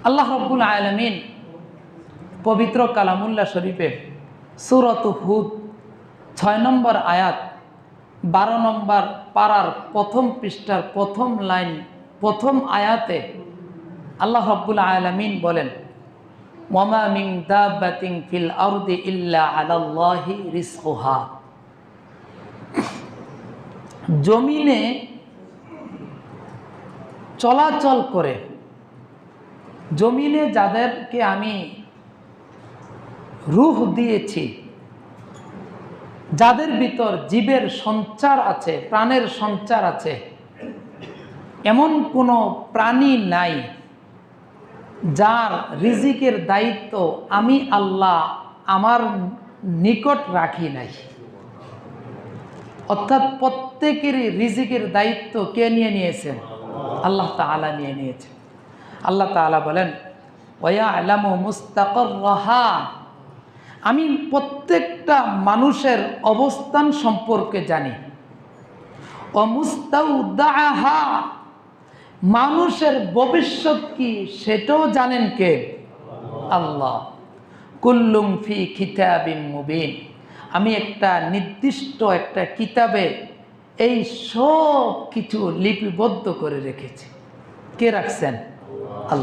আল্লাহ রব্বুল আলামিন পবিত্র কালামুল্লাহ শরীফে সূরাত হুদ 6 নম্বর আয়াত 12 নম্বর পারার প্রথম পৃষ্ঠার প্রথম লাইন প্রথম আয়াতে আল্লাহ রব্বুল আলামিন বলেন, ওয়ামা মিন দাব্বাতিন ফিল আরদি ইল্লা আলাল্লাহি রিজকুহা। জমিনে চলাচল করে, জমিনে যাদেরকে আমি রূহ দিয়েছি, যাদের ভিতর জীবের সঞ্চার আছে, প্রাণের সঞ্চার আছে, এমন কোনো প্রাণী নাই যার রিজিকের দায়িত্ব আমি আল্লাহ আমার নিকট রাখি নাই। অর্থাৎ প্রত্যেকেরই রিজিকের দায়িত্ব কে নিয়ে নিয়েছেন? আল্লাহ তাআলা নিয়ে নিয়েছেন। আল্লাহ তাআলা বলেন, ওয়ায়ালামু মুস্তাকাররাহা, আমি প্রত্যেকটা মানুষের অবস্থান সম্পর্কে জানি। ওয়া মুস্তাউদাহা, মানুষের ভবিষ্যৎ কি সেটাও জানেন কে? আল্লাহ। কুল্লুম ফি কিতাবিম মুবিন, আমি একটা নির্দিষ্ট একটা কিতাবে এই সব কিছু লিপিবদ্ধ করে রেখেছি। কে রাখছেন? আল্লাহ।